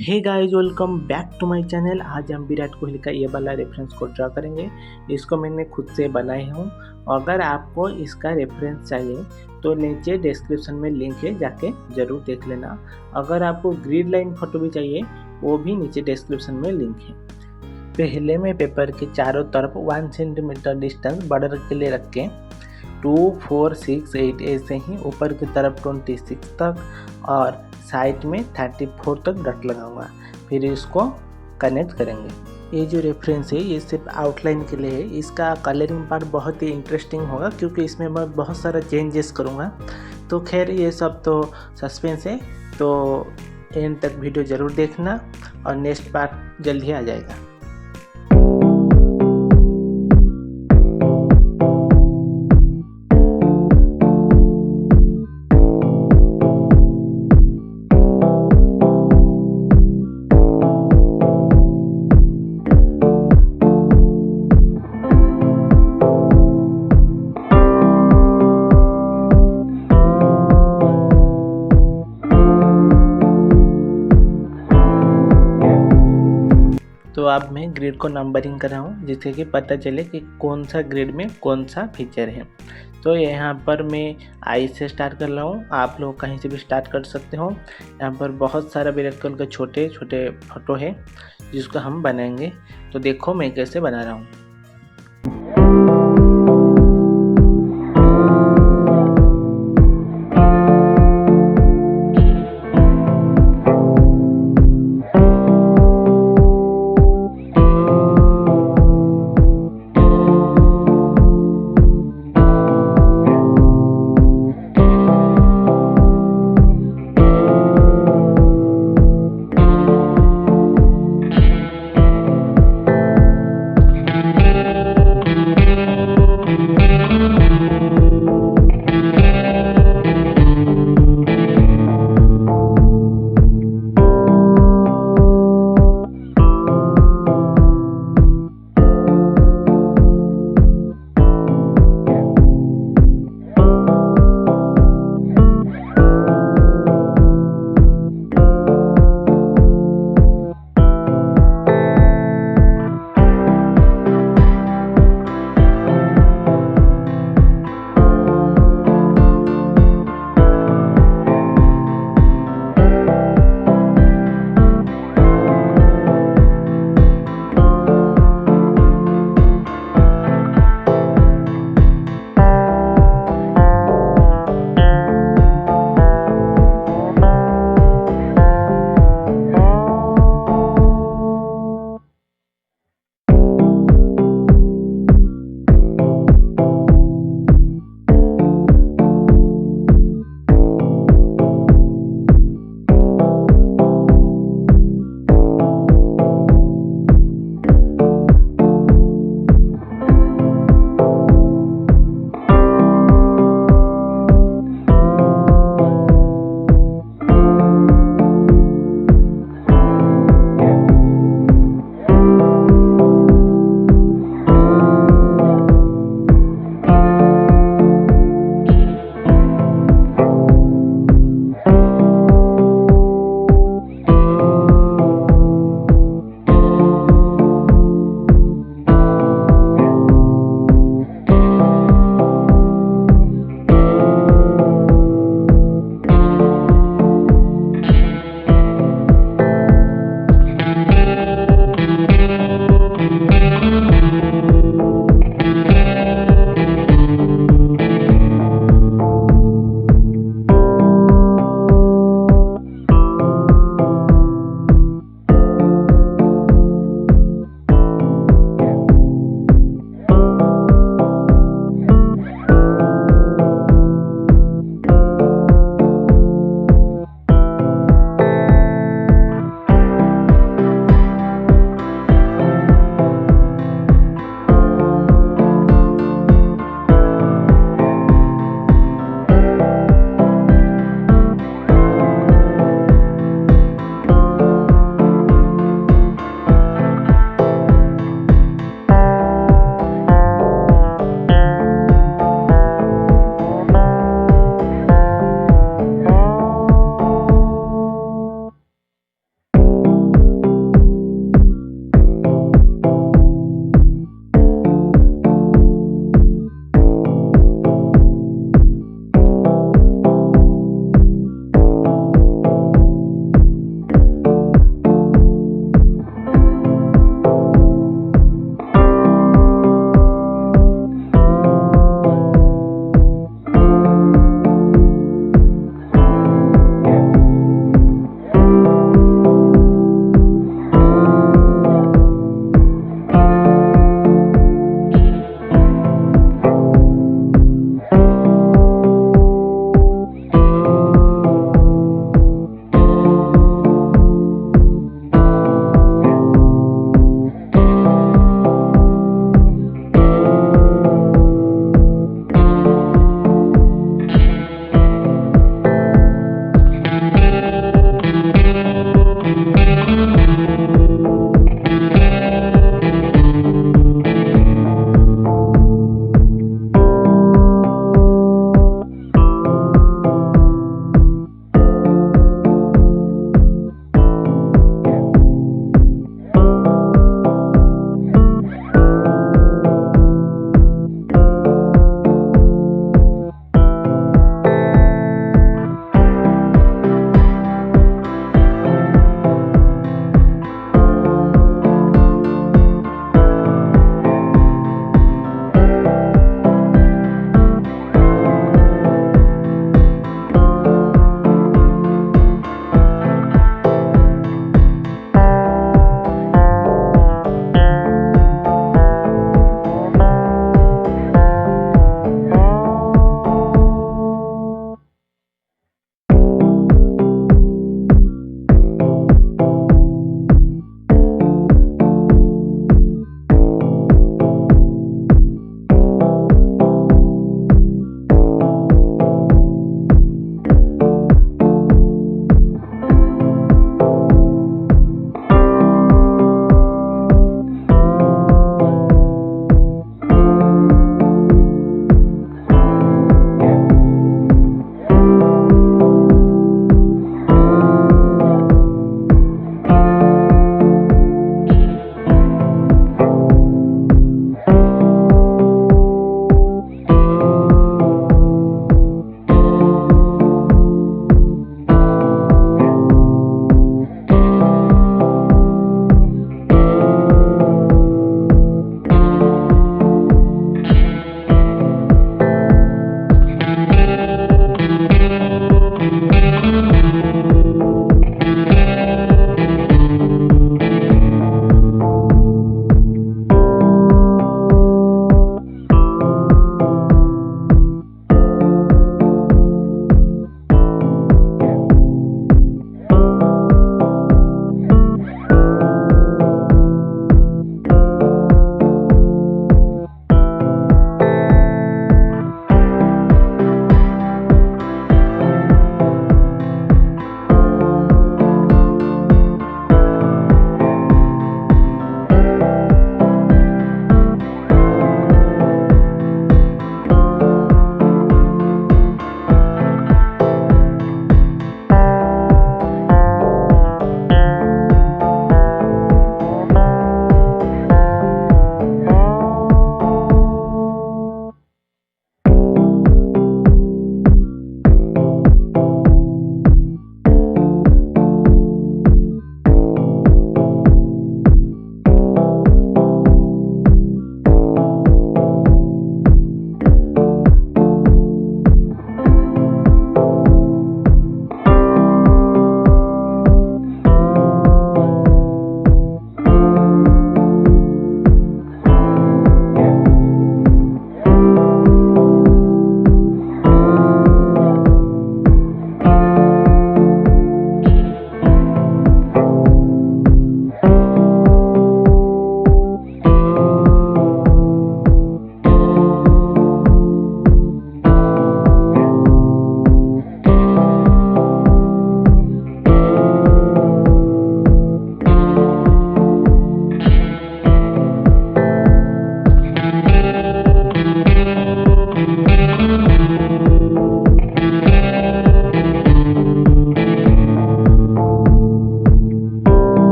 Hey guys, welcome back to my channel. आज हम विराट कोहली का ये वाला रेफरेंस को ड्रा करेंगे। इसको मैंने खुद से बनाए हूँ। अगर आपको इसका रेफरेंस चाहिए तो नीचे डिस्क्रिप्शन में लिंक है, जाके ज़रूर देख लेना। अगर आपको ग्रिड लाइन फोटो भी चाहिए वो भी नीचे डिस्क्रिप्शन में लिंक है। पहले मैं पेपर के चारों तरफ 1 सेंटीमीटर डिस्टेंस बॉर्डर के लिए रख के 2, 4, 6, 8 ऐसे ही ऊपर की तरफ 26 तक और साइड में 34 तक डॉट लगाऊंगा। फिर इसको कनेक्ट करेंगे। ये जो रेफरेंस है ये सिर्फ आउटलाइन के लिए है। इसका कलरिंग पार्ट बहुत ही इंटरेस्टिंग होगा क्योंकि इसमें मैं बहुत सारा चेंजेस करूँगा। तो खैर ये सब तो सस्पेंस है, तो एंड तक वीडियो ज़रूर देखना और नेक्स्ट पार्ट जल्द ही आ जाएगा। तो अब मैं ग्रिड को नंबरिंग कर रहा हूँ जिससे कि पता चले कि कौन सा ग्रिड में कौन सा फीचर है। तो यहाँ पर मैं आई से स्टार्ट कर रहा हूँ, आप लोग कहीं से भी स्टार्ट कर सकते हो। यहाँ पर बहुत सारा विराट कोहली के छोटे छोटे फोटो है जिसको हम बनाएंगे। तो देखो मैं कैसे बना रहा हूँ।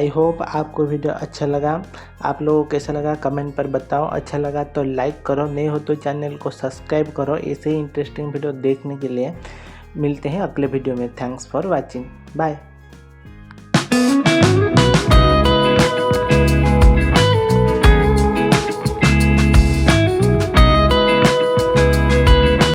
आई होप आपको वीडियो अच्छा लगा। आप लोगों को कैसा लगा कमेंट पर बताओ। अच्छा लगा तो लाइक करो, नए हो तो चैनल को सब्सक्राइब करो ऐसे ही इंटरेस्टिंग वीडियो देखने के लिए। मिलते हैं अगले वीडियो में। Thanks for watching, bye.